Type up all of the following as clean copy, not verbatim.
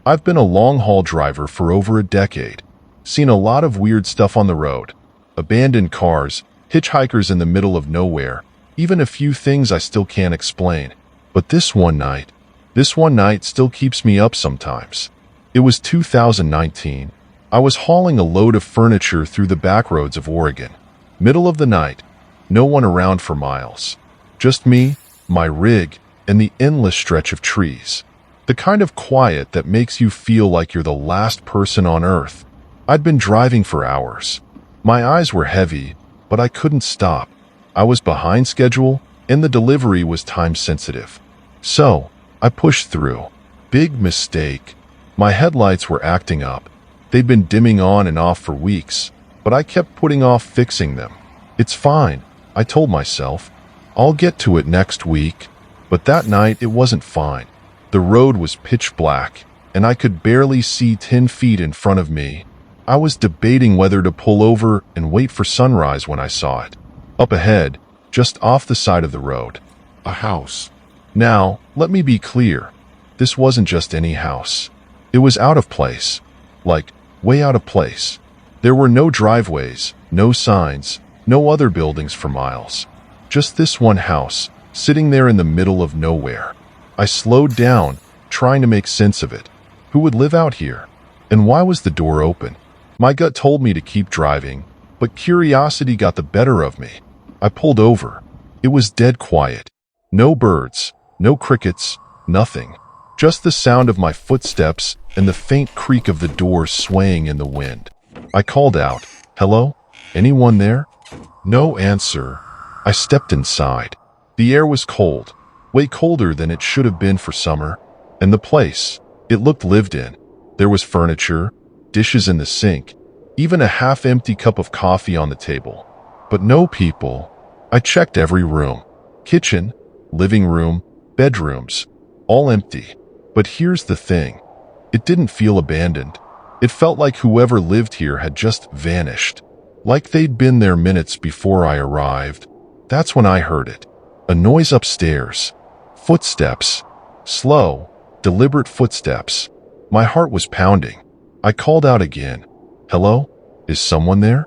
I've been a long-haul driver for over a decade, seen a lot of weird stuff on the road. Abandoned cars, hitchhikers in the middle of nowhere, even a few things I still can't explain. But this one night still keeps me up sometimes. It was 2019. I was hauling a load of furniture through the backroads of Oregon. Middle of the night, no one around for miles. Just me, my rig, and the endless stretch of trees. The kind of quiet that makes you feel like you're the last person on Earth. I'd been driving for hours. My eyes were heavy, but I couldn't stop. I was behind schedule, and the delivery was time-sensitive. So, I pushed through. Big mistake. My headlights were acting up. They'd been dimming on and off for weeks, but I kept putting off fixing them. It's fine, I told myself. I'll get to it next week. But that night, it wasn't fine. The road was pitch black, and I could barely see 10 feet in front of me. I was debating whether to pull over and wait for sunrise when I saw it. Up ahead, just off the side of the road. A house. Now, let me be clear. This wasn't just any house. It was out of place. Like, way out of place. There were no driveways, no signs, no other buildings for miles. Just this one house, sitting there in the middle of nowhere. I slowed down, trying to make sense of it. Who would live out here? And why was the door open? My gut told me to keep driving, but curiosity got the better of me. I pulled over. It was dead quiet. No birds, no crickets, nothing. Just the sound of my footsteps and the faint creak of the door swaying in the wind. I called out, "Hello? Anyone there?" No answer. I stepped inside. The air was cold, way colder than it should have been for summer. And the place, it looked lived in. There was furniture, dishes in the sink, even a half-empty cup of coffee on the table. But no people. I checked every room. Kitchen, living room, bedrooms, all empty. But here's the thing. It didn't feel abandoned. It felt like whoever lived here had just vanished. Like they'd been there minutes before I arrived. That's when I heard it. A noise upstairs. Footsteps. Slow, deliberate footsteps. My heart was pounding. I called out again. "Hello? Is someone there?"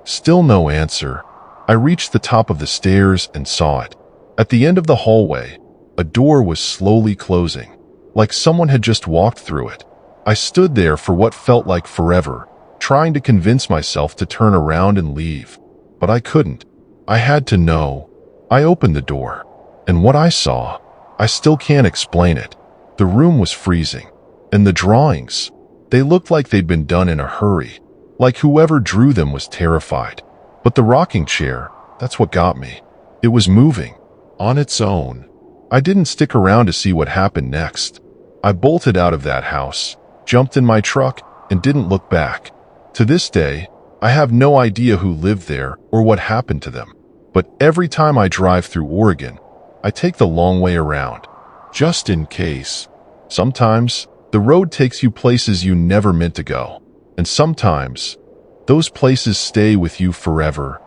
Still no answer. I reached the top of the stairs and saw it. At the end of the hallway, a door was slowly closing, like someone had just walked through it. I stood there for what felt like forever, trying to convince myself to turn around and leave. But I couldn't. I had to know. I opened the door, and what I saw, I still can't explain it. The room was freezing, and the drawings, they looked like they'd been done in a hurry, like whoever drew them was terrified. But the rocking chair, that's what got me. It was moving, on its own. I didn't stick around to see what happened next. I bolted out of that house, jumped in my truck, and didn't look back. To this day, I have no idea who lived there or what happened to them. But every time I drive through Oregon, I take the long way around, just in case. Sometimes, the road takes you places you never meant to go. And sometimes, those places stay with you forever,